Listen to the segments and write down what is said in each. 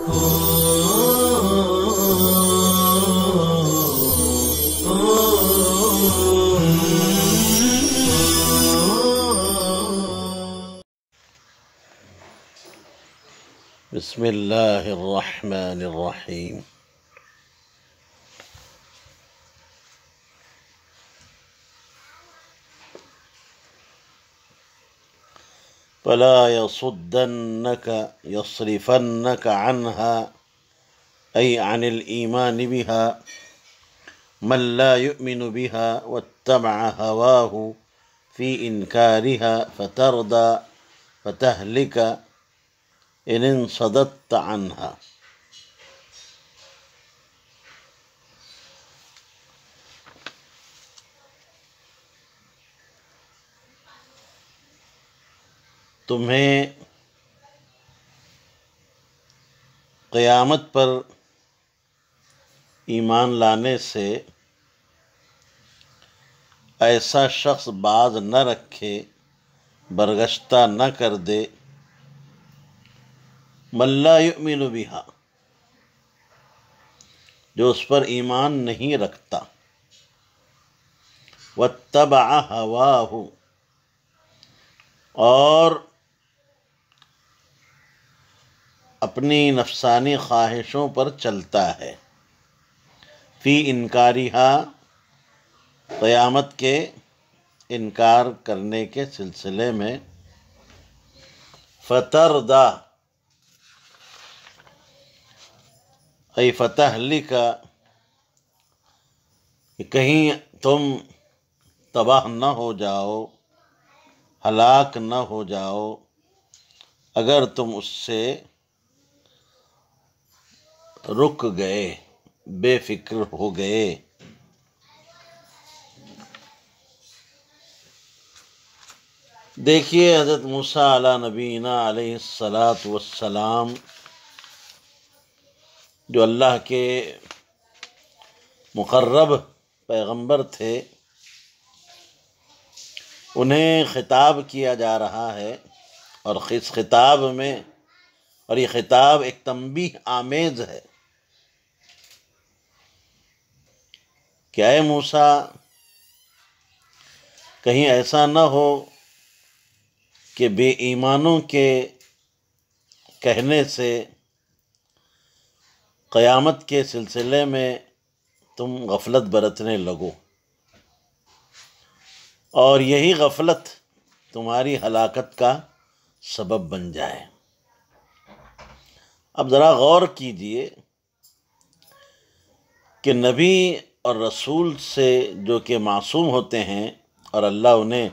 بسم اللہ الرحمن الرحیم۔ فلا يصدنك يصرفنك عنها أي عن الإيمان بها من لا يؤمن بها واتبع هواه في إنكارها فترضى فتهلك إن انصددت عنها۔ تمہیں قیامت پر ایمان لانے سے ایسا شخص باز نہ رکھے، برگشتہ نہ کر دے، من لا یؤمن بہا، جو اس پر ایمان نہیں رکھتا، واتبع ہواہ، اور اپنی نفسانی خواہشوں پر چلتا ہے، فی انکارہا، قیامت کے انکار کرنے کے سلسلے میں، فترضی ای فتہلک، کہیں تم تباہ نہ ہو جاؤ، ہلاک نہ ہو جاؤ اگر تم اس سے رک گئے، بے فکر ہو گئے۔ دیکھیے حضرت موسیٰ علیٰ نبینا علیہ السلام جو اللہ کے مقرب پیغمبر تھے، انہیں خطاب کیا جا رہا ہے، اور اس خطاب میں، اور یہ خطاب ایک تنبیہ آمیز ہے کہ اے موسیٰ، کہیں ایسا نہ ہو کہ بے ایمانوں کے کہنے سے قیامت کے سلسلے میں تم غفلت برتنے لگو، اور یہی غفلت تمہاری ہلاکت کا سبب بن جائے۔ اب ذرا غور کیجئے کہ نبی اور رسول سے جو کہ معصوم ہوتے ہیں اور اللہ انہیں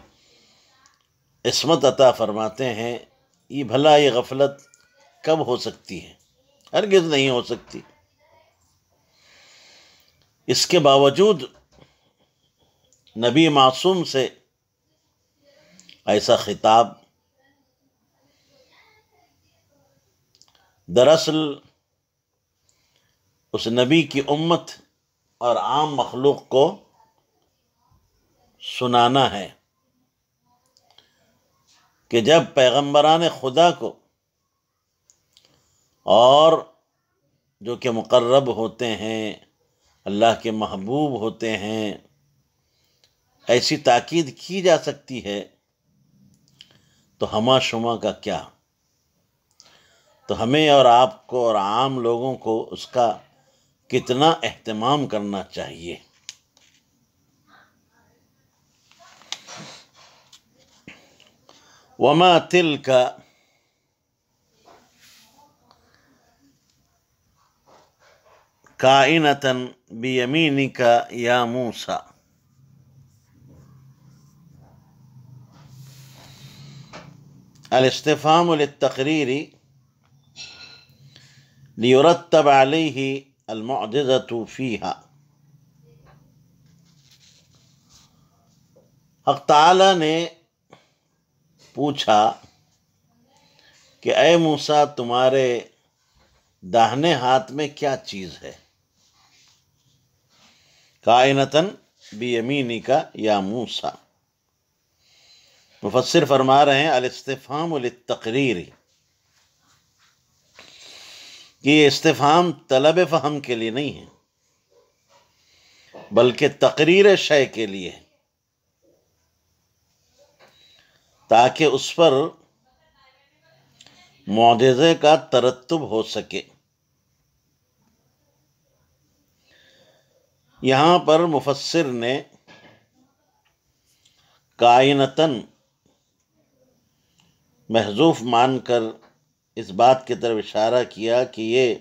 عصمت عطا فرماتے ہیں، یہ غفلت کب ہو سکتی ہے؟ ہرگز نہیں ہو سکتی۔ اس کے باوجود نبی معصوم سے ایسا خطاب، دراصل اس نبی کی امت اور عام مخلوق کو سنانا ہے کہ جب پیغمبران خدا کو اور جو کہ مقرب ہوتے ہیں، اللہ کے محبوب ہوتے ہیں، ایسی تاکید کی جا سکتی ہے تو ہما شما کا کیا؟ تو ہمیں اور آپ کو اور عام لوگوں کو اس کا کتنا اہتمام کرنا چاہیے۔ وما تلک کائنۃ بیمینک یا موسیٰ۔ الاستفہام للتقریر لیرتب علیہ المعجزۃ فیہا۔ حق تعالیٰ نے پوچھا کہ اے موسیٰ، تمہارے داہنے ہاتھ میں کیا چیز ہے؟ کائنتاً بیمینک یا موسیٰ۔ مفسر فرما رہے ہیں الاستفہام للتقریر، کہ یہ استفہام طلب فہم کے لیے نہیں ہے، بلکہ تقریر شے کے لیے ہے، تاکہ اس پر معجزے کا ترتب ہو سکے۔ یہاں پر مفسر نے کائنتاً محذوف مان کر اس بات کی طرف اشارہ کیا کہ یہ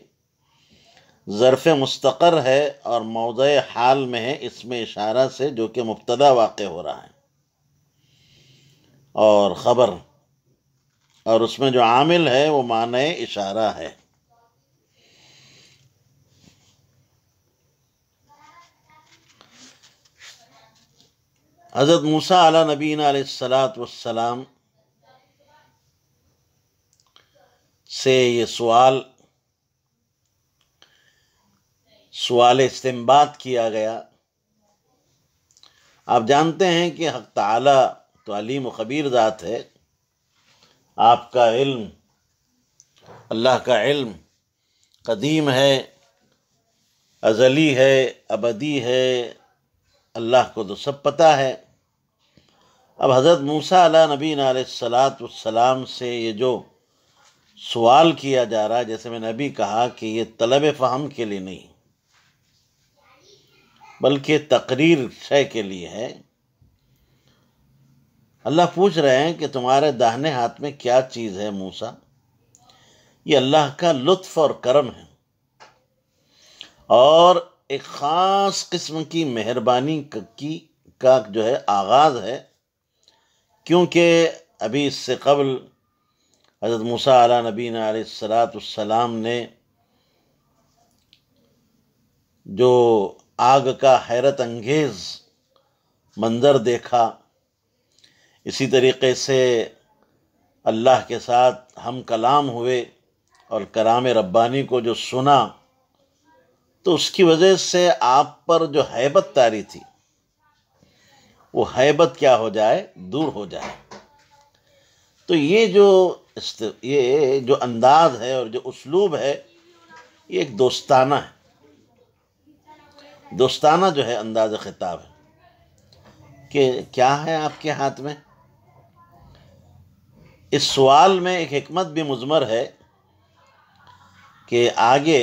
ظرف مستقر ہے اور موضع حال میں ہے، اس میں اشارہ سے، جو کہ مبتدا واقع ہو رہا ہے، اور خبر، اور اس میں جو عامل ہے وہ معنی اشارہ ہے۔ حضرت موسیٰ علیہ نبینا علیہ الصلاۃ والسلام سے یہ سوال استنباط کیا گیا۔ آپ جانتے ہیں کہ حق تعالی تو علیم و خبیر ذات ہے، آپ کا علم، اللہ کا علم قدیم ہے، ازلی ہے، ابدی ہے، اللہ کو تو سب پتہ ہے۔ اب حضرت موسیٰ علیہ نبینا علیہ الصلاۃ والسلام سے یہ جو سوال کیا جا رہا ہے، جیسے میں نے ابھی کہا کہ یہ طلب فہم کے لیے نہیں بلکہ تقریر شے کے لیے ہے۔ اللہ پوچھ رہے ہیں کہ تمہارے داہنے ہاتھ میں کیا چیز ہے موسیٰ؟ یہ اللہ کا لطف اور کرم ہے، اور ایک خاص قسم کی مہربانی کا جو ہے آغاز ہے، کیونکہ ابھی اس سے قبل حضرت موسیٰ علیہ نبینا علیہ الصلاۃ والسلام نے جو آگ کا حیرت انگیز منظر دیکھا، اسی طریقے سے اللہ کے ساتھ ہم کلام ہوئے اور کلام ربانی کو جو سنا، تو اس کی وجہ سے آپ پر جو ہیبت طاری تھی، وہ ہیبت کیا ہو جائے، دور ہو جائے۔ تو یہ جو انداز ہے اور جو اسلوب ہے، یہ ایک دوستانہ ہے، دوستانہ جو ہے انداز خطاب ہے کہ کیا ہے آپ کے ہاتھ میں۔ اس سوال میں ایک حکمت بھی مضمر ہے کہ آگے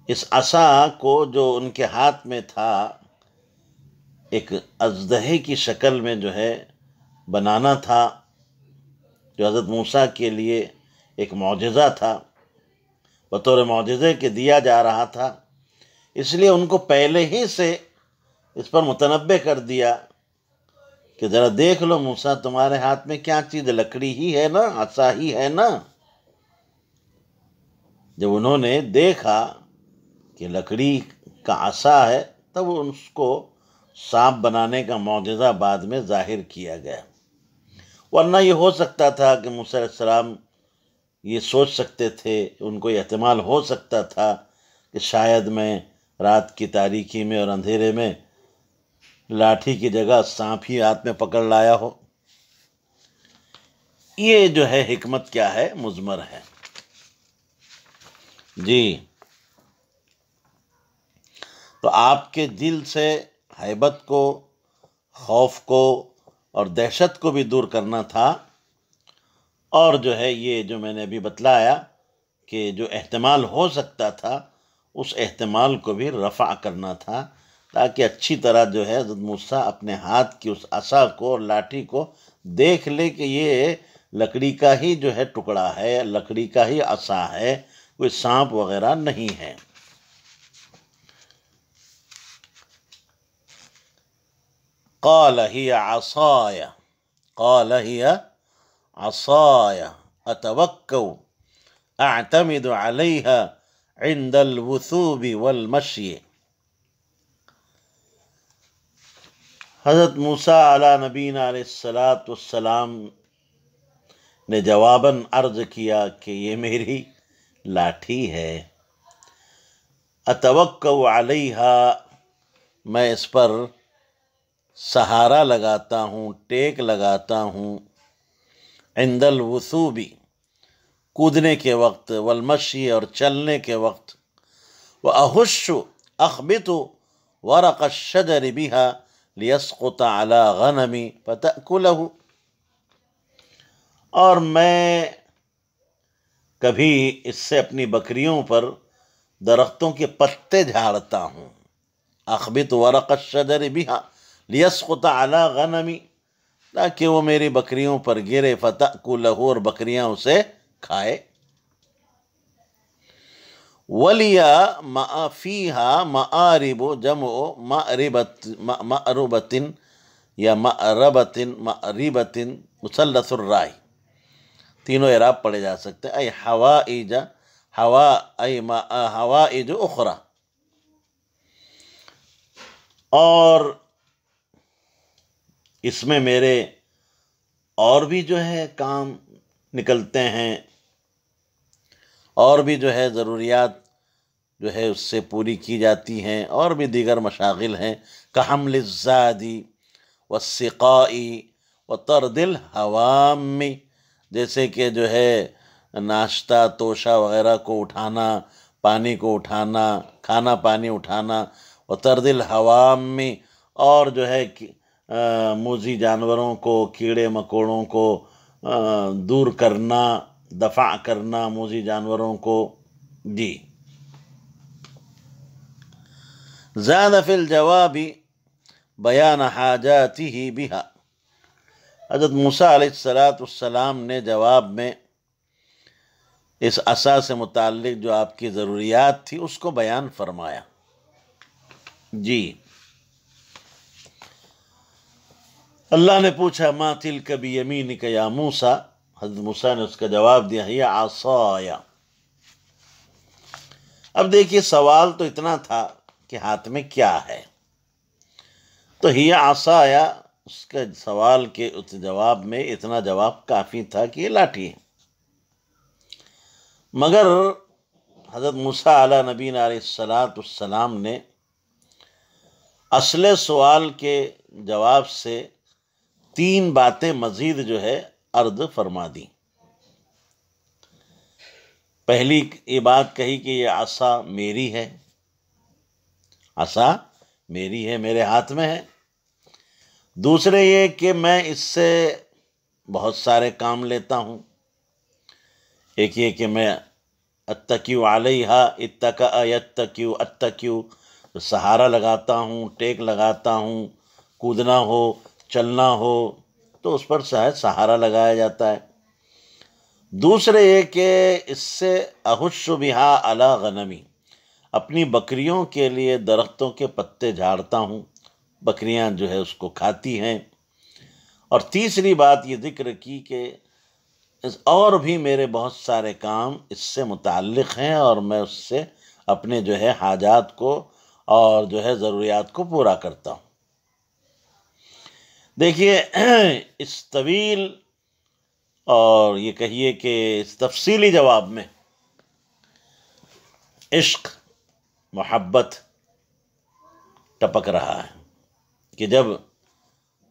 اس عصا کو جو ان کے ہاتھ میں تھا، ایک اژدہے کی شکل میں جو ہے بنانا تھا، جو حضرت موسیٰ کے لیے ایک معجزہ تھا، بطور معجزے کے دیا جا رہا تھا، اس لیے ان کو پہلے ہی سے اس پر متنبہ کر دیا کہ ذرا دیکھ لو موسیٰ، تمہارے ہاتھ میں کیا چیز، لکڑی ہی ہے نا، عصا ہی ہے نا۔ جب انہوں نے دیکھا کہ لکڑی کا عصا ہے، تب اس کو سانپ بنانے کا معجزہ بعد میں ظاہر کیا گیا، ورنہ یہ ہو سکتا تھا کہ موسیٰ علیہ السلام یہ سوچ سکتے تھے، ان کو یہ احتمال ہو سکتا تھا کہ شاید میں رات کی تاریکی میں اور اندھیرے میں لاٹھی کی جگہ سانپ ہی ہاتھ میں پکڑ لایا ہو۔ یہ جو ہے حکمت کیا ہے، مضمر ہے۔ جی، تو آپ کے دل سے ہیبت کو، خوف کو اور دہشت کو بھی دور کرنا تھا، اور جو ہے یہ جو میں نے ابھی بتلایا کہ جو احتمال ہو سکتا تھا، اس احتمال کو بھی رفع کرنا تھا، تاکہ اچھی طرح جو ہے حضرت موسیٰ اپنے ہاتھ کی اس عصا کو اور لاٹھی کو دیکھ لے کہ یہ لکڑی کا ہی جو ہے ٹکڑا ہے، لکڑی کا ہی عصا ہے، کوئی سانپ وغیرہ نہیں ہے۔ قال هي عصاي اتوکأ اعتمد علیها عند الوثوب والمشی۔ حضرت موسیٰ علیہ نبینا علیہ الصلاۃ والسلام نے جواباً عرض کیا کہ یہ میری لاٹھی ہے، اتوکأ علیہا، میں اس پر سہارا لگاتا ہوں، ٹیک لگاتا ہوں، عند الوثوب، کودنے کے وقت، والمشی اور چلنے کے وقت، وأهش أخبط ورق الشجر بها ليسقط على غنمي فتأكله، اور میں کبھی اس سے اپنی بکریوں پر درختوں کے پتے جھاڑتا ہوں، اخبط ورق الشجر بها ليسقط على غنمي، تاکہ وہ میری بکریوں پر گرے، فتأكله، اور بکریاں اسے کھائے۔ وَلِيَا فِيهَا مَآرِبُ جمع مأربت یا مأربت مثلث الرائے، تینوں اعراب پڑھے جا سکتے ہیں، حوائج اخرى، اور اس میں میرے اور بھی جو ہے کام نکلتے ہیں، اور بھی جو ہے ضروریات جو ہے اس سے پوری کی جاتی ہیں، اور بھی دیگر مشاغل ہیں، کحمل الزاد والسقاء وطرد الحوام، جیسے کہ جو ہے ناشتہ توشہ وغیرہ کو اٹھانا، پانی کو اٹھانا، کھانا پانی اٹھانا، وطرد الحوام، اور جو ہے موذی جانوروں کو، کیڑے مکوڑوں کو دور کرنا، دفع کرنا موذی جانوروں کو۔ جی، زاد فی الجواب بیان حاجاتہ بہا، حضرت موسیٰ علیہ السلام نے جواب میں اس عصا سے متعلق جو آپ کی ضروریات تھی اس کو بیان فرمایا۔ جی، اللہ نے پوچھا ما تلک بیمینک یا موسیٰ، حضرت موسیٰ نے اس کا جواب دیا ہی عصایا۔ اب دیکھیے سوال تو اتنا تھا کہ ہاتھ میں کیا ہے، تو ہی عصایا، اس کے سوال کے اس جواب میں اتنا جواب کافی تھا کہ یہ لاٹھی ہے۔ مگر حضرت موسیٰ علیہ نبینا علیہ السلام نے اصل سوال کے جواب سے 3 باتیں مزید جو ہے عرض فرما دی۔ پہلی یہ بات کہی کہ یہ عصا میری ہے، عصا میری ہے، میرے ہاتھ میں ہے۔ دوسرے یہ کہ میں اس سے بہت سارے کام لیتا ہوں، ایک یہ کہ میں اتکیو علیہا، اتکا یتکیو، اتکیو سہارا لگاتا ہوں، ٹیک لگاتا ہوں، کودنا ہو، چلنا ہو تو اس پر سہارا لگایا جاتا ہے۔ دوسرے یہ کہ اس سے احش بہا علی غنمی، اپنی بکریوں کے لیے درختوں کے پتے جھاڑتا ہوں، بکریاں جو ہے اس کو کھاتی ہیں۔ اور تیسری بات یہ ذکر کی کہ اور بھی میرے بہت سارے کام اس سے متعلق ہیں، اور میں اس سے اپنے جو ہے حاجات کو اور جو ہے ضروریات کو پورا کرتا ہوں۔ دیکھیے اس طویل اور یہ کہیے کہ اس تفصیلی جواب میں عشق، محبت ٹپک رہا ہے کہ جب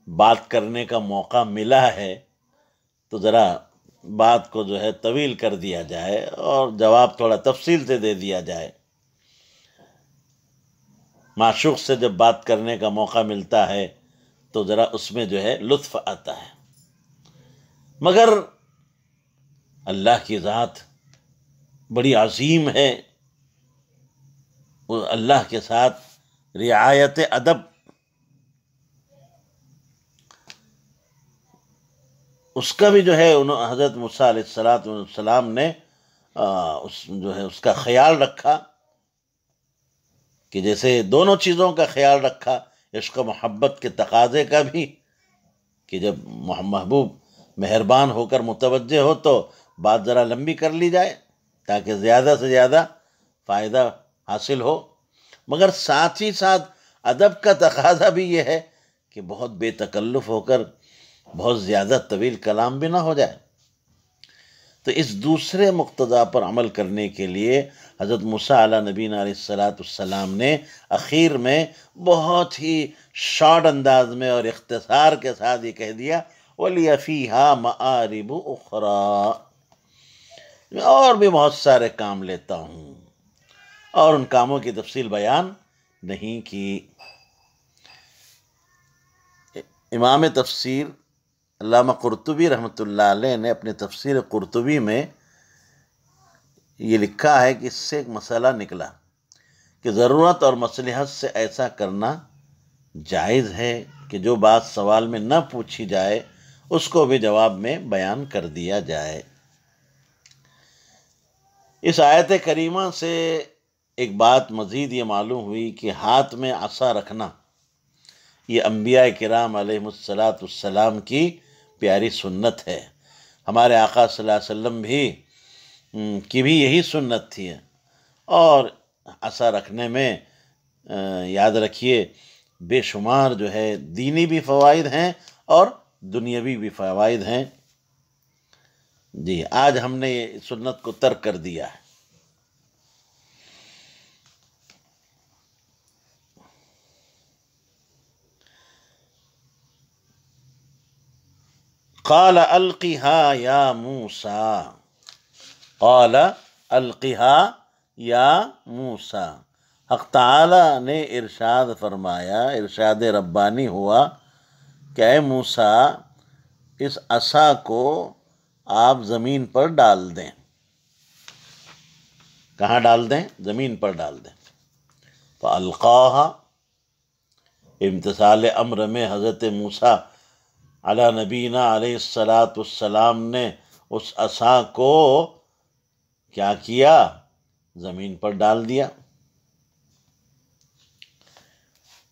بات کرنے کا موقع ملا ہے تو ذرا بات کو جو ہے طویل کر دیا جائے اور جواب تھوڑا تفصیل سے دے دیا جائے۔ معشوق سے جب بات کرنے کا موقع ملتا ہے تو ذرا اس میں جو ہے لطف آتا ہے، مگر اللہ کی ذات بڑی عظیم ہے، وہ اللہ کے ساتھ رعایت ادب، اس کا بھی جو ہے حضرت موسیٰ علیہ السلام نے اس کا خیال رکھا، کہ جیسے دونوں چیزوں کا خیال رکھا، عشق و محبت کے تقاضے کا بھی، کہ جب محبوب مہربان ہو کر متوجہ ہو تو بات ذرا لمبی کر لی جائے تاکہ زیادہ سے زیادہ فائدہ حاصل ہو، مگر ساتھ ہی ساتھ ادب کا تقاضا بھی یہ ہے کہ بہت بے تکلف ہو کر بہت زیادہ طویل کلام بھی نہ ہو جائے۔ تو اس دوسرے مقتضا پر عمل کرنے کے لیے حضرت موسیٰ علیہ نبینا علیہ السلام نے اخیر میں بہت ہی شارٹ انداز میں اور اختصار کے ساتھ یہ کہہ دیا وَلِيَ فِيهَا مَآرِبُ أُخْرَى، میں اور بھی بہت سارے کام لیتا ہوں، اور ان کاموں کی تفصیل بیان نہیں کی۔ امام تفسیر علامہ قرطبی رحمۃ اللہ علیہ نے اپنے تفسیر قرطبی میں یہ لکھا ہے کہ اس سے ایک مسئلہ نکلا کہ ضرورت اور مصلحت سے ایسا کرنا جائز ہے کہ جو بات سوال میں نہ پوچھی جائے اس کو بھی جواب میں بیان کر دیا جائے۔ اس آیت کریمہ سے ایک بات مزید یہ معلوم ہوئی کہ ہاتھ میں عصا رکھنا یہ انبیاء کرام علیہ السلام کی پیاری سنت ہے۔ ہمارے آقا صلی اللہ علیہ وسلم کی بھی یہی سنت تھی، اور عصا رکھنے میں یاد رکھیے بے شمار جو ہے دینی بھی فوائد ہیں اور دنیاوی بھی فوائد ہیں۔ جی آج ہم نے یہ سنت کو ترک کر دیا ہے۔ قال القها یا موسیٰ، قال القها یا موسیٰ، حق تعالی نے ارشاد فرمایا، ارشاد ربانی ہوا کہ اے موسیٰ اس عصا کو آپ زمین پر ڈال دیں۔ کہاں ڈال دیں؟ زمین پر ڈال دیں۔ فَأَلْقَاهَا، امتثال امر میں حضرت موسیٰ علی نبینا علیہ السلام نے اس عصا کو کیا کیا؟ زمین پر ڈال دیا۔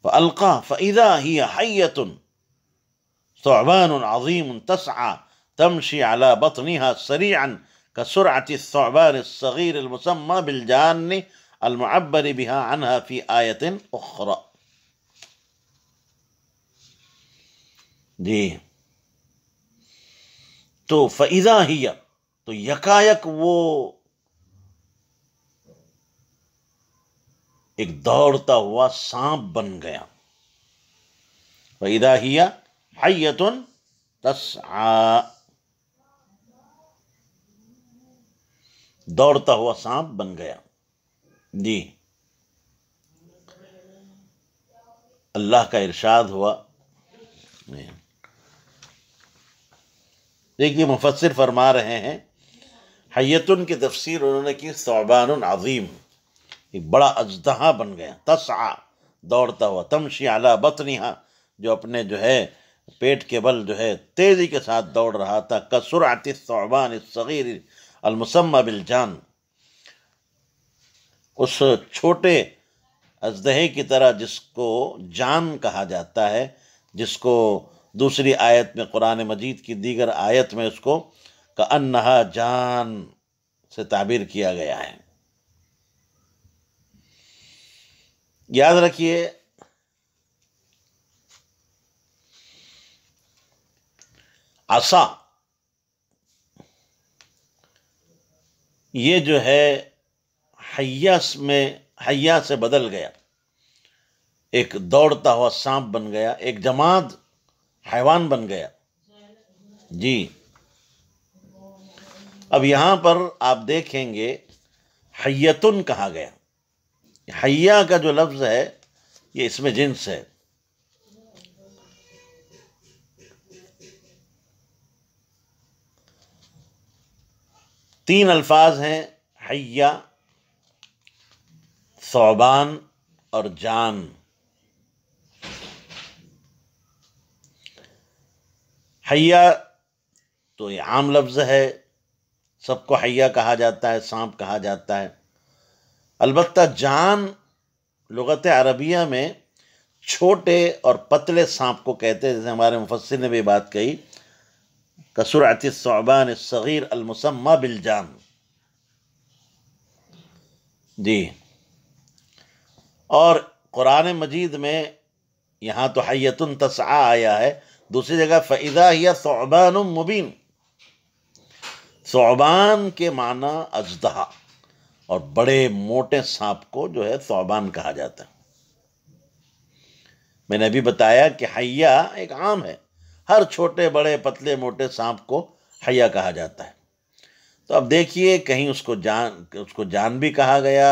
فَأَلْقَا فَإِذَا هِيَ حَيَّةٌ ثعبان عظيم تسعى تمشي على بطنها سريعا كسرعة الثعبان الصغير المسمى بالجان المعبر بها عنها في آية أخرى۔ جی تو فَإِذَا هِيَ، تو یکایک وہ ایک دوڑتا ہوا سانپ بن گیا۔ فَإِذَا هِيَ حَيَّةٌ تَسْعَى، دوڑتا ہوا سانپ بن گیا۔ جی اللہ کا ارشاد ہوا۔ دیکھیے مفسر فرما رہے ہیں حیتن کی تفسیر انہوں نے کی ثعبان عظیم، ایک بڑا اژدہا بن گیا، تسعى دوڑتا ہوا، تمشی علی بطنها جو اپنے جو ہے پیٹ کے بل جو ہے تیزی کے ساتھ دوڑ رہا تھا، کسرعۃ الثعبان الصغیر المسمى بالجان، اس چھوٹے اژدہے کی طرح جس کو جان کہا جاتا ہے، جس کو دوسری آیت میں قرآن مجید کی دیگر آیت میں اس کو کأنہا جان سے تعبیر کیا گیا ہے۔ یاد رکھیے عصا یہ جو ہے حیا سے بدل گیا، ایک دوڑتا ہوا سانپ بن گیا، ایک جماد حیوان بن گیا۔ جی اب یہاں پر آپ دیکھیں گے حیتن کہا گیا، حیا کا جو لفظ ہے یہ اس میں جنس ہے۔ تین الفاظ ہیں، حیا، ثعبان اور جان۔ حیا تو یہ عام لفظ ہے، سب کو حیا کہا جاتا ہے، سانپ کہا جاتا ہے۔ البتہ جان لغت عربیہ میں چھوٹے اور پتلے سانپ کو کہتے ہیں، جیسے ہمارے مفسر نے بھی بات کہی کسرعۃ الثعبان الصغیر المسمى بالجان۔ جی اور قرآن مجید میں یہاں تو حیۃ تسعیٰ آیا ہے، دوسری جگہ فَإِذَا هِيَ ثعبان مبین، ثعبان کے معنی اژدہا، اور بڑے موٹے سانپ کو جو ہے ثعبان کہا جاتا ہے۔ میں نے ابھی بتایا کہ حیا ایک عام ہے، ہر چھوٹے بڑے پتلے موٹے سانپ کو حیا کہا جاتا ہے۔ تو اب دیکھیے کہیں اس کو جان بھی کہا گیا،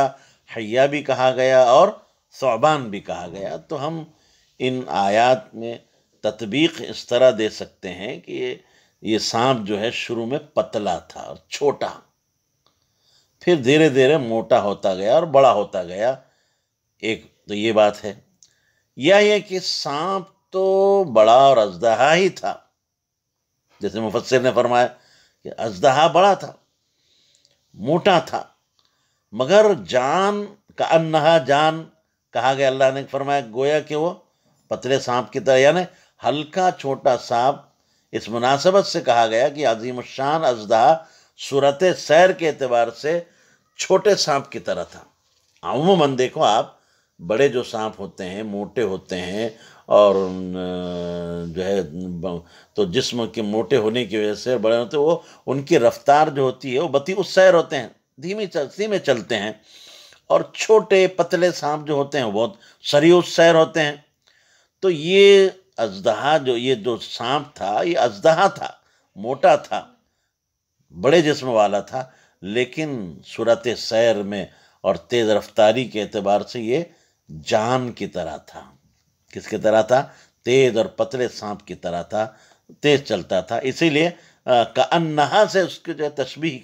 حیا بھی کہا گیا، اور ثعبان بھی کہا گیا۔ تو ہم ان آیات میں تطبیق اس طرح دے سکتے ہیں کہ یہ سانپ جو ہے شروع میں پتلا تھا اور چھوٹا، پھر دھیرے دھیرے موٹا ہوتا گیا اور بڑا ہوتا گیا۔ ایک تو یہ بات ہے، یا یہ کہ سانپ تو بڑا اور اژدہا ہی تھا، جیسے مفسر نے فرمایا کہ اژدہا بڑا تھا، موٹا تھا، مگر جان کا انہا جان کہا گیا، اللہ نے فرمایا گویا کہ وہ پتلے سانپ کی طرح، یعنی ہلکا چھوٹا سانپ۔ اس مناسبت سے کہا گیا کہ عظیم الشان اژدہا صورت سیر کے اعتبار سے چھوٹے سانپ کی طرح تھا۔ عموماً دیکھو آپ، بڑے جو سانپ ہوتے ہیں موٹے ہوتے ہیں، اور جو ہے تو جسم کے موٹے ہونے کی وجہ سے بڑے ہوتے ہیں، وہ ان کی رفتار جو ہوتی ہے وہ بطیء السیر ہوتے ہیں، دھیمے چلتے ہیں، اور چھوٹے پتلے سانپ جو ہوتے ہیں وہ بہت سریع السیر ہوتے ہیں۔ تو یہ اژدہا یہ جو سانپ تھا یہ اژدہا تھا، موٹا تھا، بڑے جسم والا تھا، لیکن صورت سیر میں اور تیز رفتاری کے اعتبار سے یہ جان کی طرح تھا۔ کس کی طرح تھا؟ تیز اور پتلے سانپ کی طرح تھا، تیز چلتا تھا۔ اسی لیے کأنہا سے اس کی جو ہے تشبیہ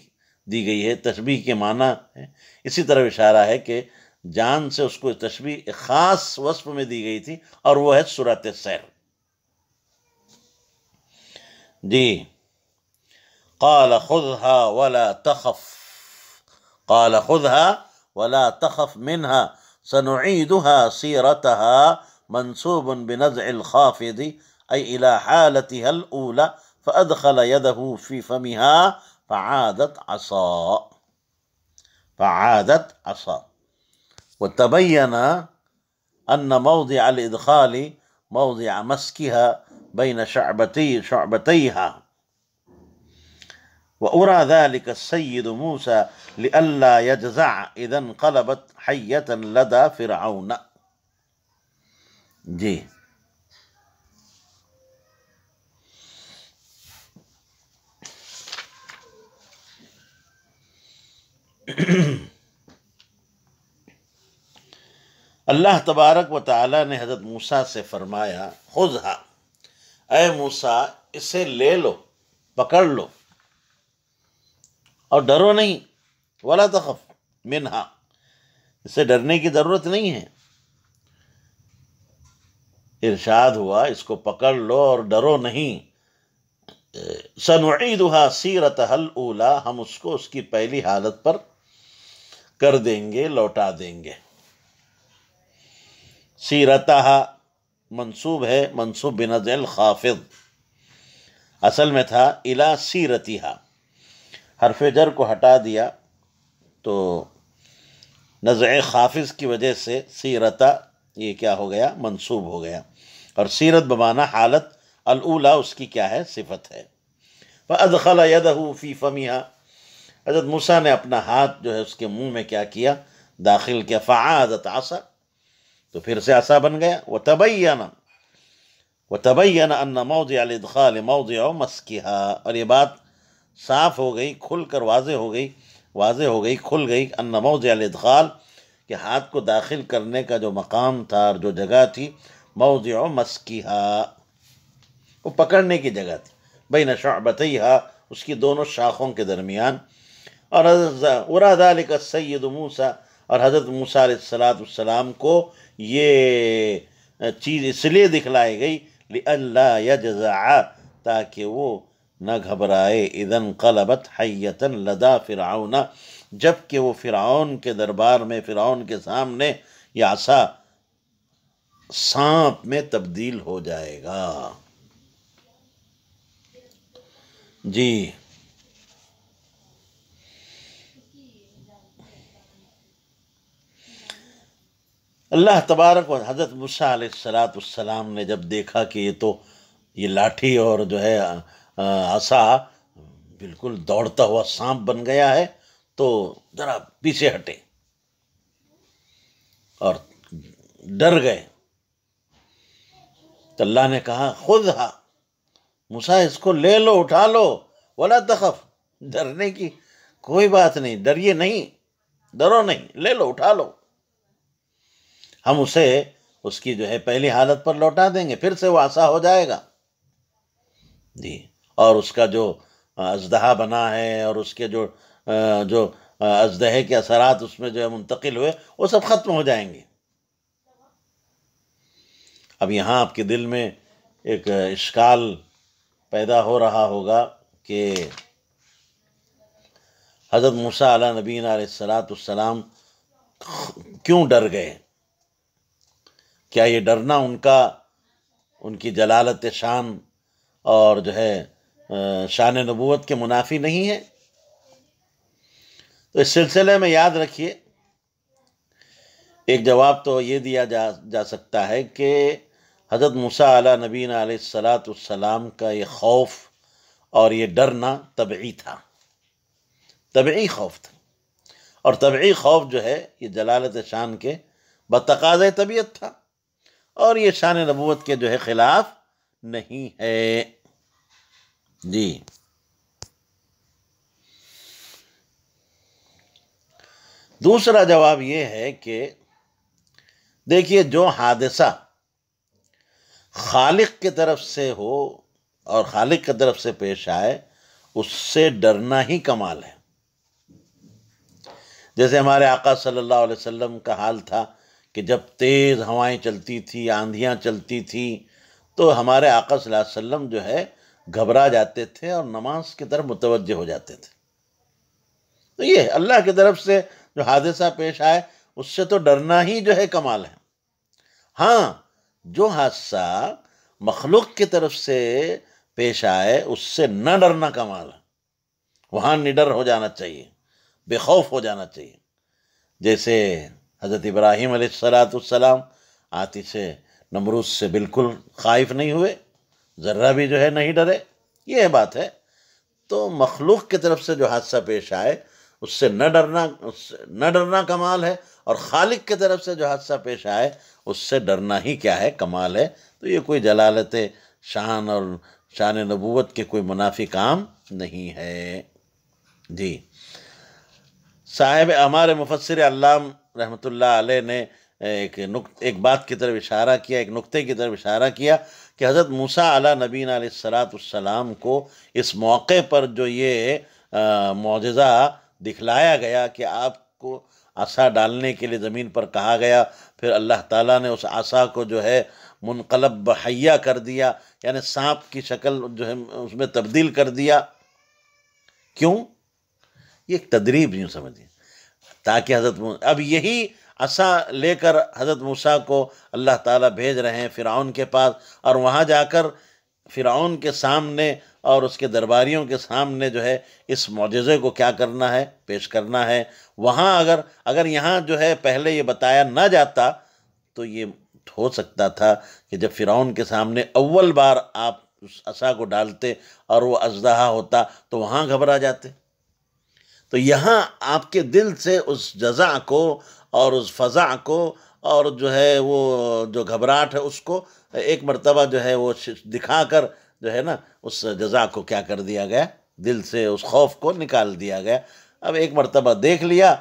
دی گئی ہے، تشبیہ کے معنی ہے، اسی طرح اشارہ ہے کہ جان سے اس کو تشبیہ ایک خاص وصف میں دی گئی تھی، اور وہ ہے صورت سیر۔ جی، قال خذها ولا تخف، قال خذها ولا تخف منها سنعيدها سيرتها منسوب بنزع الخافض أي إلى حالتها الأولى فأدخل يده في فمها فعادت عصا وتبين أن موضع الإدخال موضع مسكها بين شعبتيها، وأرى ذلك السيد موسى لئلا يجزع إذا انقلبت حية لدى فرعون۔ جی، اللہ تبارک و تعالی نے حضرت موسیٰ سے فرمایا خذھا، اے موسیٰ اسے لے لو، پکڑ لو، اور ڈرو نہیں، ولا تخف منہا، اسے ڈرنے کی ضرورت نہیں ہے۔ ارشاد ہوا اس کو پکڑ لو اور ڈرو نہیں۔ سنعیدها سیرتها الاولی، ہم اس کو اس کی پہلی حالت پر کر دیں گے، لوٹا دیں گے۔ سیرتها منصوب ہے، منصوب بنزع الخافض، اصل میں تھا الی سیرتها، حرف جر کو ہٹا دیا تو نزع خافض کی وجہ سے سیرتا یہ کیا ہو گیا؟ منصوب ہو گیا، اور سیرت بمعنی حالت، الاولی اس کی کیا ہے؟ صفت ہے۔ فادخل یدہ فی فمیہا، حضرت موسیٰ نے اپنا ہاتھ جو ہے اس کے منہ میں کیا کیا؟ داخل کیا۔ فعادت عصا، تو پھر سے عصا بن گیا۔ وتبین ان موضع الادخال موضع مسکها، اور یہ بات صاف ہو گئی، کھل کر واضح ہو گئی، کھل گئی، ان موضع الادخال، کہ ہاتھ کو داخل کرنے کا جو مقام تھا اور جو جگہ تھی، موضع مسکها، وہ پکڑنے کی جگہ تھی، بین شعبتیہا، اس کی دونوں شاخوں کے درمیان۔ اور ارا ذلک السید موسیٰ، اور حضرت موسیٰ علیہ السلام کو یہ چیز اس لیے دکھلائی گئی لئلا یجزع، تاکہ وہ نہ گھبرائے، اذا انقلبت حیۃ لدی فرعون، جب کہ وہ فرعون کے دربار میں، فرعون کے سامنے یہ عصا سانپ میں تبدیل ہو جائے گا۔ جی، اللہ تبارک و حضرت موسیٰ علیہ السلام نے جب دیکھا کہ یہ لاٹھی اور جو ہے عصا بالکل دوڑتا ہوا سانپ بن گیا ہے، تو ذرا پیچھے ہٹے اور ڈر گئے۔ تو اللہ نے کہا خذھا، موسیٰ اس کو لے لو، اٹھا لو، ولا تخف، ڈرنے کی کوئی بات نہیں، ڈریے نہیں، ڈرو نہیں، لے لو، اٹھا لو، ہم اسے اس کی جو ہے پہلی حالت پر لوٹا دیں گے، پھر سے وہ عصا ہو جائے گا جی۔ اور اس کا جو اژدہا بنا ہے اور اس کے جو اژدہے کے اثرات اس میں جو ہے منتقل ہوئے، وہ سب ختم ہو جائیں گے۔ اب یہاں آپ کے دل میں ایک اشکال پیدا ہو رہا ہوگا کہ حضرت موسیٰ علیہ نبینا علیہ السلام کیوں ڈر گئے؟ کیا یہ ڈرنا ان کی جلالت شان اور جو ہے شان نبوت کے منافی نہیں ہے؟ تو اس سلسلے میں یاد رکھیے، ایک جواب تو یہ دیا جا سکتا ہے کہ حضرت موسیٰ علیہ نبینا علیہ السلام کا یہ خوف اور یہ ڈرنا طبعی تھا، طبعی خوف تھا، اور طبعی خوف جو ہے یہ جلالت شان کے بتقاضۂ طبیعت تھا، اور یہ شان نبوت کے جو ہے خلاف نہیں ہے جی۔ دوسرا جواب یہ ہے کہ دیکھیے، جو حادثہ خالق کی طرف سے ہو اور خالق کی طرف سے پیش آئے، اس سے ڈرنا ہی کمال ہے۔ جیسے ہمارے آقا صلی اللہ علیہ وسلم کا حال تھا کہ جب تیز ہوائیں چلتی تھی، آندھیاں چلتی تھی، تو ہمارے آقا صلی اللہ علیہ وسلم جو ہے گھبرا جاتے تھے اور نماز کی طرف متوجہ ہو جاتے تھے۔ تو یہ اللہ کی طرف سے جو حادثہ پیش آئے، اس سے تو ڈرنا ہی جو ہے کمال ہے۔ ہاں، جو حادثہ مخلوق کی طرف سے پیش آئے، اس سے نہ ڈرنا کمال ہے، وہاں نڈر ہو جانا چاہیے، بے خوف ہو جانا چاہیے۔ جیسے حضرت ابراہیم علیہ السلام آتش نمرود سے بالکل خائف نہیں ہوئے، ذرہ بھی جو ہے نہیں ڈرے، یہ بات ہے۔ تو مخلوق کی طرف سے جو حادثہ پیش آئے، اس سے نہ ڈرنا کمال ہے، اور خالق کی طرف سے جو حادثہ پیش آئے، اس سے ڈرنا ہی کیا ہے، کمال ہے۔ تو یہ کوئی جلالت شان اور شان نبوت کے کوئی منافی کام نہیں ہے جی۔ صاحب ہمارے مفسر علام رحمۃ اللہ علیہ نے ایک بات کی طرف اشارہ کیا، ایک نقطے کی طرف اشارہ کیا کہ حضرت موسیٰ علیہ نبینا علیہ السلام کو اس موقع پر جو یہ معجزہ دکھلایا گیا کہ آپ کو عصا ڈالنے کے لیے زمین پر کہا گیا، پھر اللہ تعالیٰ نے اس عصا کو جو ہے منقلب بحیہ کر دیا، یعنی سانپ کی شکل جو ہے اس میں تبدیل کر دیا۔ کیوں؟ یہ ایک تدریب یوں سمجھیں، تاکہ اب یہی عصا لے کر حضرت موسیٰ کو اللہ تعالیٰ بھیج رہے ہیں فرعون کے پاس، اور وہاں جا کر فرعون کے سامنے اور اس کے درباریوں کے سامنے جو ہے اس معجزے کو کیا کرنا ہے، پیش کرنا ہے۔ وہاں اگر یہاں جو ہے پہلے یہ بتایا نہ جاتا، تو یہ ہو سکتا تھا کہ جب فرعون کے سامنے اول بار آپ اس عصا کو ڈالتے اور وہ اژدہا ہوتا، تو وہاں گھبرا جاتے۔ تو یہاں آپ کے دل سے اس جزع کو اور اس فزع کو اور جو ہے وہ جو گھبراہٹ ہے، اس کو ایک مرتبہ جو ہے وہ دکھا کر جو ہے نا اس جزع کو کیا کر دیا گیا، دل سے اس خوف کو نکال دیا گیا۔ اب ایک مرتبہ دیکھ لیا،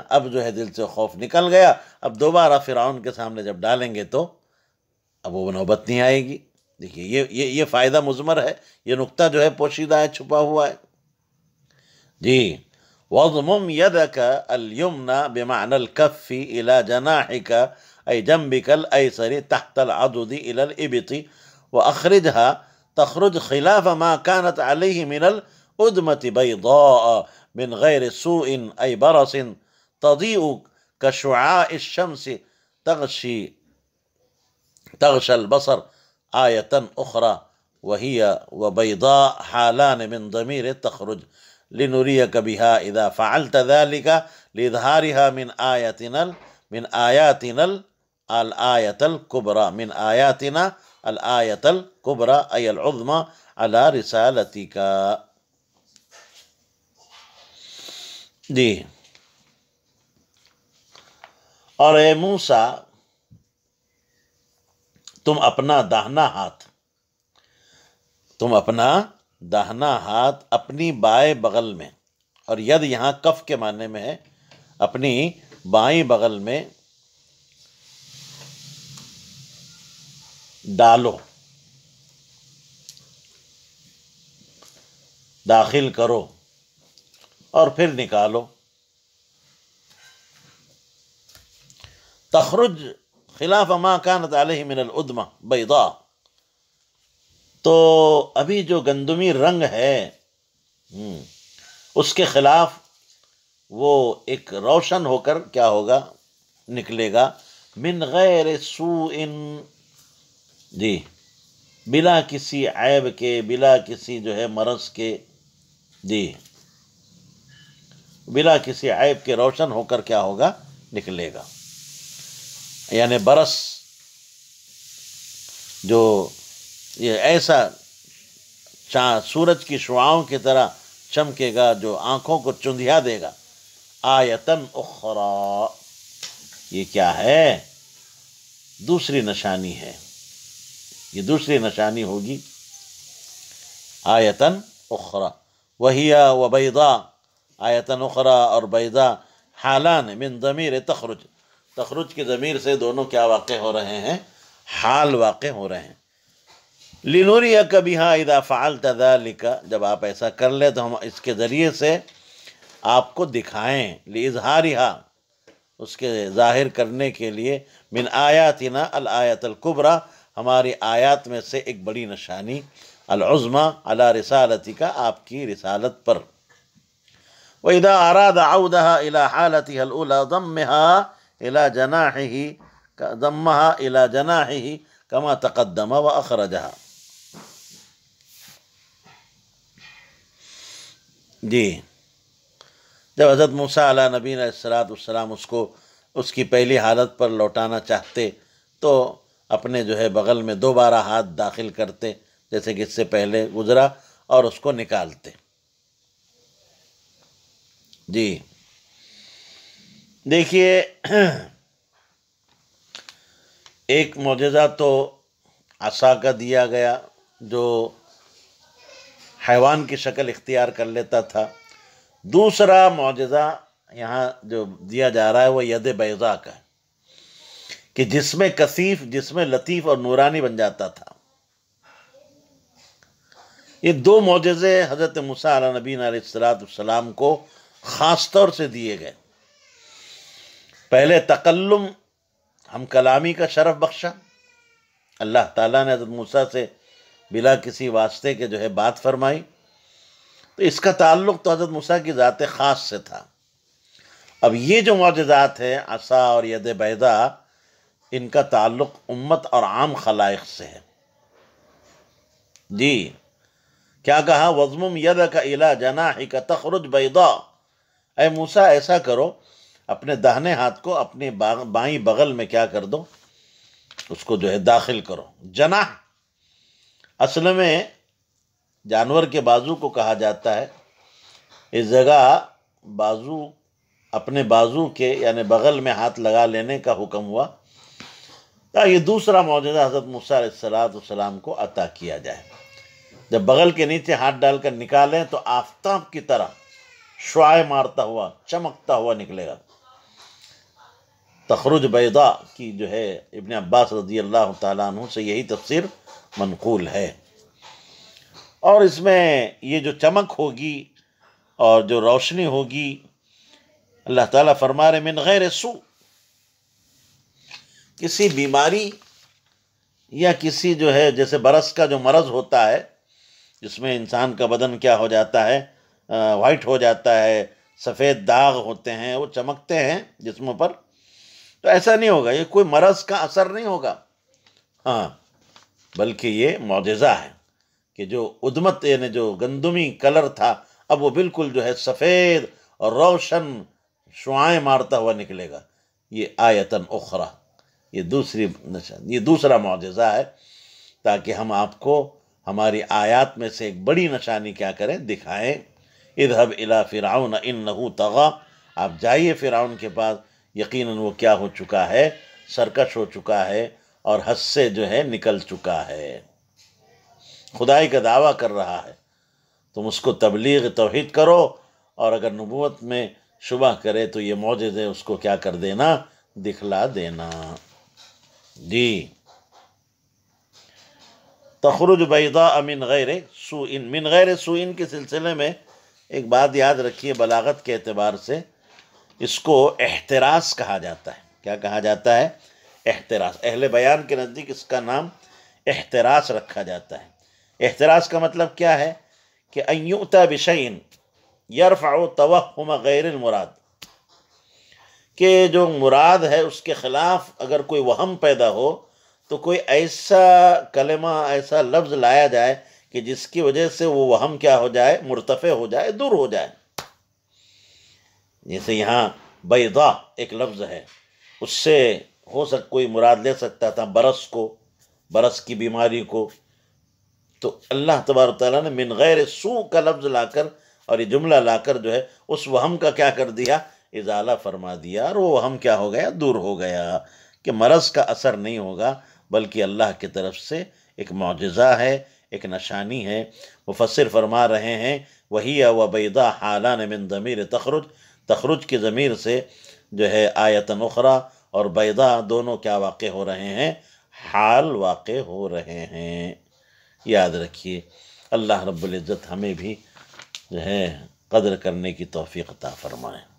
اب جو ہے دل سے خوف نکل گیا، اب دوبارہ فرعون کے سامنے جب ڈالیں گے تو اب وہ نوبت نہیں آئے گی۔ دیکھیے یہ فائدہ مضمر ہے، یہ نقطہ جو ہے پوشیدہ ہے، چھپا ہوا ہے جی۔ وَاضْمُمْ يَدَكَ الْيُمْنَى بِمَعْنَى الْكَفِّ إِلَى جَنَاحِكَ أي جنبك الأيسر تحت العضد إلى الإبط وأخرجها تخرج خلاف ما كانت عليه من الأدمة بيضاء من غير سوء أي برص تضيء كشعاع الشمس تغشي البصر آية أخرى وهي وبيضاء حالان من ضمير تخرج لنريك بها إذا فعلت ذلك لإظهارها من آياتنا الآية الكبرى من آياتنا الآية الكبرى أي العظمى على رسالتك جی۔ اور اے موسیٰ، تم اپنا داہنا ہاتھ اپنی بائیں بغل میں اور ید یہاں کف کے معنی میں ہے، اپنی بائیں بغل میں ڈالو، داخل کرو اور پھر نکالو۔ تخرج خلاف ما كانت علیہ من العدمہ بیضاء، تو ابھی جو گندمی رنگ ہے اس کے خلاف وہ ایک روشن ہو کر کیا ہوگا، نکلے گا، من غیر سوء، جی، بلا کسی عیب کے، بلا کسی جو ہے مرض کے، جی، بلا کسی عیب کے روشن ہو کر کیا ہوگا، نکلے گا۔ یعنی برس جو یہ ایسا سورج کی شعاؤں کی طرح چمکے گا جو آنکھوں کو چندھیا دے گا۔ آیتن اخری، یہ کیا ہے، دوسری نشانی ہے، یہ دوسری نشانی ہوگی۔ آیتن اخری وہی و بیضاء، آیتن اخری اور بیضاء حالان من ضمیر تخرج، تخرج کی ضمیر سے دونوں کیا واقع ہو رہے ہیں، حال واقع ہو رہے ہیں۔ لِنُرِيَكَ بِهَا إِذَا فَعَلْتَ ذَلِكَ، جب آپ ایسا کر لیں تو ہم اس کے ذریعے سے آپ کو دکھائیں، لِإِظْهَارِهَا، اس کے ظاہر کرنے کے لیے، من آیاتنا الآیت الکبریٰ، ہماری آیات میں سے ایک بڑی نشانی، العظمیٰ علی رسالتک، آپ کی رسالت پر۔ وَإِذَا أَرَادَ عَوْدَهَا إِلَى حَالَتِهَا الْأُولَى ضَمَّهَا إِلَى جَنَاحِهِ، ضَمَّهَا إِلَى جَنَاحِهِ كما تقدم وأخرجها، جی، جب حضرت موسیٰ علیہ نبی علیہ السلام اس کو اس کی پہلی حالت پر لوٹانا چاہتے تو اپنے جو ہے بغل میں دوبارہ ہاتھ داخل کرتے جیسے کہ اس سے پہلے گزرا اور اس کو نکالتے۔ جی دیکھیے، ایک معجزہ تو عصا کا دیا گیا جو حیوان کی شکل اختیار کر لیتا تھا، دوسرا معجزہ یہاں جو دیا جا رہا ہے وہ ید بیضاء کا ہے کہ جس میں کثیف، جس میں لطیف اور نورانی بن جاتا تھا۔ یہ دو معجزے حضرت موسیٰ علیہ نبی علیہ السلام کو خاص طور سے دیے گئے۔ پہلے تکلم، ہم کلامی کا شرف بخشا، اللہ تعالیٰ نے حضرت موسیٰ سے بلا کسی واسطے کے جو ہے بات فرمائی، تو اس کا تعلق تو حضرت موسیٰ کی ذات خاص سے تھا۔ اب یہ جو معجزات ہیں عصا اور ید بیضاء، ان کا تعلق امت اور عام خلائق سے ہے۔ جی کیا کہا، وَضْمُمْ يَدَكَ إِلَى جَنَاحِكَ تَخْرُجْ بَيْضَاء، اے موسیٰ ایسا کرو، اپنے داہنے ہاتھ کو اپنے بائیں بغل میں کیا کر دو، اس کو جو ہے داخل کرو۔ جناح اصل میں جانور کے بازو کو کہا جاتا ہے، اس جگہ بازو، اپنے بازو کے یعنی بغل میں ہاتھ لگا لینے کا حکم ہوا تاکہ دوسرا معجزہ حضرت موسیٰ علیہ السلام کو عطا کیا جائے۔ جب بغل کے نیچے ہاتھ ڈال کر نکالیں تو آفتاب کی طرح شعاع مارتا ہوا، چمکتا ہوا نکلے گا۔ تخرج بیضاء کی جو ہے ابن عباس رضی اللہ تعالیٰ عنہ سے یہی تفسیر منقول ہے، اور اس میں یہ جو چمک ہوگی اور جو روشنی ہوگی، اللہ تعالیٰ فرما رہے من غیر سوء، کسی بیماری یا کسی جو ہے جیسے برس کا جو مرض ہوتا ہے جس میں انسان کا بدن کیا ہو جاتا ہے، وائٹ ہو جاتا ہے، سفید داغ ہوتے ہیں، وہ چمکتے ہیں جسموں پر، تو ایسا نہیں ہوگا، یہ کوئی مرض کا اثر نہیں ہوگا، ہاں بلکہ یہ معجزہ ہے کہ جو ادمت یعنی جو گندمی کلر تھا اب وہ بالکل جو ہے سفید اور روشن شعاعیں مارتا ہوا نکلے گا۔ یہ آیتن اخری، یہ دوسری نشان، یہ دوسرا معجزہ ہے تاکہ ہم آپ کو ہماری آیات میں سے ایک بڑی نشانی کیا کریں، دکھائیں۔ اذهب الى فرعون انه طغى، آپ جائیے فرعون کے پاس، یقیناً وہ کیا ہو چکا ہے، سرکش ہو چکا ہے اور حد سے جو ہے نکل چکا ہے، خدائی کا دعویٰ کر رہا ہے۔ تم اس کو تبلیغ توحید کرو اور اگر نبوت میں شبہ کرے تو یہ معجزے اس کو کیا کر دینا، دکھلا دینا۔ جی، تخرج بیضاء من غیر سوء، من غیر سوء کے سلسلے میں ایک بات یاد رکھیے، بلاغت کے اعتبار سے اس کو احتراز کہا جاتا ہے۔ کیا کہا جاتا ہے؟ احتراز۔ اہل بیان کے نزدیک اس کا نام احتراز رکھا جاتا ہے۔ احتراز کا مطلب کیا ہے؟ کہ ان یؤتی بشیء یرفع توہم غیر المراد، کہ جو مراد ہے اس کے خلاف اگر کوئی وہم پیدا ہو تو کوئی ایسا کلمہ، ایسا لفظ لایا جائے کہ جس کی وجہ سے وہ وہم کیا ہو جائے، مرتفع ہو جائے، دور ہو جائے۔ جیسے یہاں بیضاء ایک لفظ ہے، اس سے کوئی مراد لے سکتا تھا برس کو، برس کی بیماری کو، تو اللہ تبارک تعالیٰ نے من غیر سوء کا لفظ لا کر اور یہ جملہ لا کر جو ہے اس وہم کا کیا کر دیا، ازالہ فرما دیا، اور وہ وہم کیا ہو گیا، دور ہو گیا، کہ مرض کا اثر نہیں ہوگا بلکہ اللہ کی طرف سے ایک معجزہ ہے، ایک نشانی ہے۔ مفسر فرما رہے ہیں وہی و بیضاء حالان من ضمیر تخرج، تخرج کی ضمیر سے جو ہے آیتن اخری اور بیضاء دونوں کیا واقع ہو رہے ہیں، حال واقع ہو رہے ہیں۔ یاد رکھیے، اللہ رب العزت ہمیں بھی جو ہے قدر کرنے کی توفیق عطا فرمائے۔